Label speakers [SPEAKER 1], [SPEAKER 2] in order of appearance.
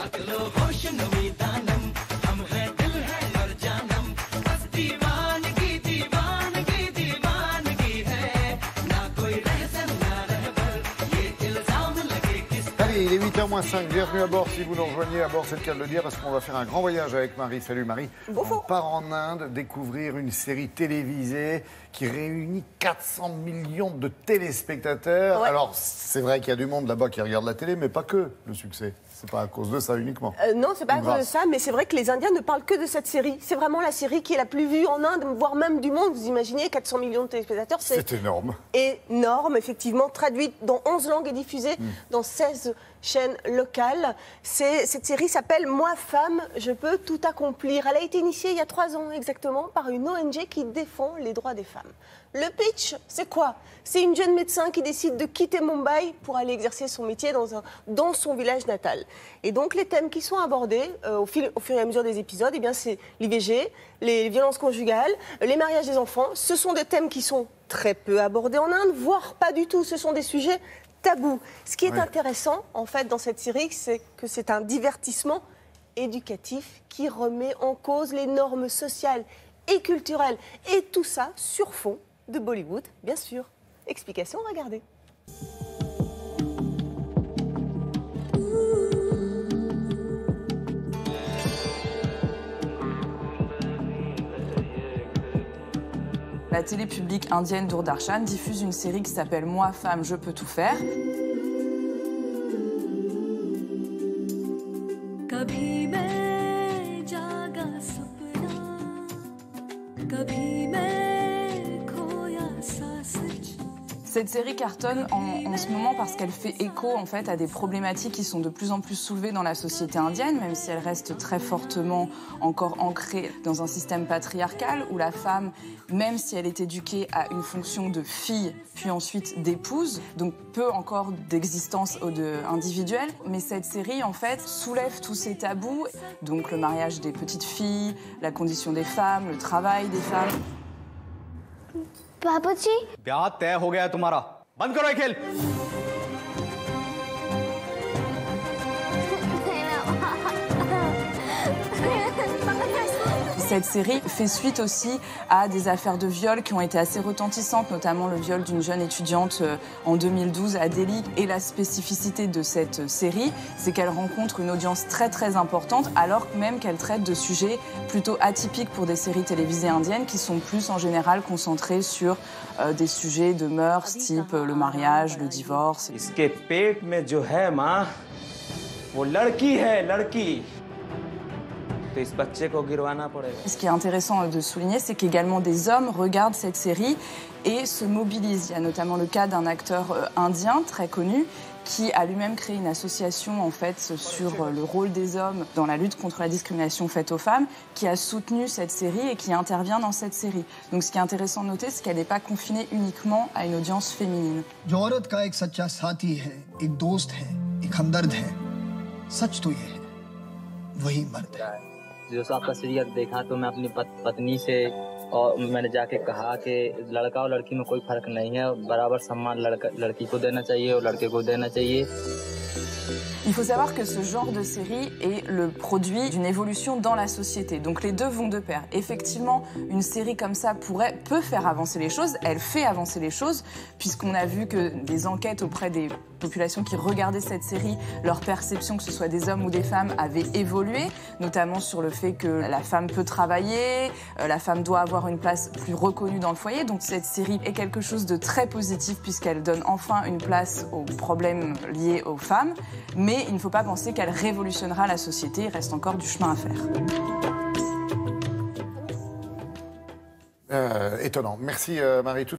[SPEAKER 1] Allez, il est 8h moins 5, bienvenue à bord si vous nous rejoignez à bord, c'est le cas de le dire, parce qu'on va faire un grand voyage avec Marie. Salut Marie.
[SPEAKER 2] Bonjour.
[SPEAKER 1] On part en Inde découvrir une série télévisée qui réunit 400 millions de téléspectateurs.
[SPEAKER 2] Ouais.
[SPEAKER 1] Alors, c'est vrai qu'il y a du monde là-bas qui regarde la télé, mais pas que le succès. C'est pas à cause de ça uniquement.
[SPEAKER 2] Non, c'est pas à cause de ça, mais c'est vrai que les Indiens ne parlent que de cette série. C'est vraiment la série qui est la plus vue en Inde, voire même du monde. Vous imaginez, 400 millions de téléspectateurs,
[SPEAKER 1] C'est énorme.
[SPEAKER 2] énorme, effectivement, traduite dans 11 langues et diffusée dans 16 chaînes locales. Cette série s'appelle « Moi, femme, je peux tout accomplir ». Elle a été initiée il y a 3 ans exactement par une ONG qui défend les droits des femmes. Le pitch, c'est quoi? C'est une jeune médecin qui décide de quitter Mumbai pour aller exercer son métier dans son village natal. Et donc, les thèmes qui sont abordés au fur et à mesure des épisodes, eh bien, c'est l'IVG, les violences conjugales, les mariages des enfants. Ce sont des thèmes qui sont très peu abordés en Inde, voire pas du tout. Ce sont des sujets tabous. Ce qui est intéressant, en fait, dans cette série, c'est que c'est un divertissement éducatif qui remet en cause les normes sociales et culturelles. Et tout ça sur fond de Bollywood, bien sûr. Explication, regardez.
[SPEAKER 3] La télé publique indienne Doordarshan diffuse une série qui s'appelle « Moi, femme, je peux tout faire ». Cette série cartonne en ce moment parce qu'elle fait écho en fait à des problématiques qui sont de plus en plus soulevées dans la société indienne, même si elle reste très fortement encore ancrée dans un système patriarcal où la femme, même si elle est éduquée à une fonction de fille puis ensuite d'épouse, donc peu encore d'existence individuelle, mais cette série en fait soulève tous ces tabous, donc le mariage des petites filles, la condition des femmes, le travail des femmes.
[SPEAKER 4] बाबूजी
[SPEAKER 5] ब्याह तय हो गया है तुम्हारा बंद करो ये खेल
[SPEAKER 3] Cette série fait suite aussi à des affaires de viol qui ont été assez retentissantes, notamment le viol d'une jeune étudiante en 2012 à Delhi. Et la spécificité de cette série, c'est qu'elle rencontre une audience très très importante, alors même qu'elle traite de sujets plutôt atypiques pour des séries télévisées indiennes qui sont plus en général concentrées sur des sujets de mœurs, type le mariage, le divorce.
[SPEAKER 5] इसके पेट में जो है माँ, वो लड़की है लड़की.
[SPEAKER 3] Ce qui est intéressant de souligner, c'est qu'également des hommes regardent cette série et se mobilisent. Il y a notamment le cas d'un acteur indien très connu qui a lui-même créé une association en fait sur le rôle des hommes dans la lutte contre la discrimination faite aux femmes, qui a soutenu cette série et qui intervient dans cette série. Donc ce qui est intéressant de noter, c'est qu'elle n'est pas confinée uniquement à une audience féminine.
[SPEAKER 6] जो औरत का एक सच्चा साथी है, एक दोस्त है, एक हमदर्द है, सच तो ये है, वही मर्द है।
[SPEAKER 7] जो आपका सीरियल देखा तो मैं अपनी पत्नी से और मैंने जाके कहा कि लड़का और लड़की में कोई फर्क नहीं है, बराबर सम्मान लड़की को देना चाहिए और लड़के को देना चाहिए।
[SPEAKER 3] Il faut savoir que ce genre de série est le produit d'une évolution dans la société. Donc les deux vont de pair. Effectivement, une série comme ça peut faire avancer les choses. Elle fait avancer les choses, puisqu'on a vu que des enquêtes auprès des populations qui regardaient cette série, leur perception, que ce soit des hommes ou des femmes, avait évolué, notamment sur le fait que la femme peut travailler, la femme doit avoir une place plus reconnue dans le foyer. Donc cette série est quelque chose de très positif puisqu'elle donne enfin une place aux problèmes liés aux femmes. Mais il ne faut pas penser qu'elle révolutionnera la société, il reste encore du chemin à faire.
[SPEAKER 1] Étonnant. Merci Marie.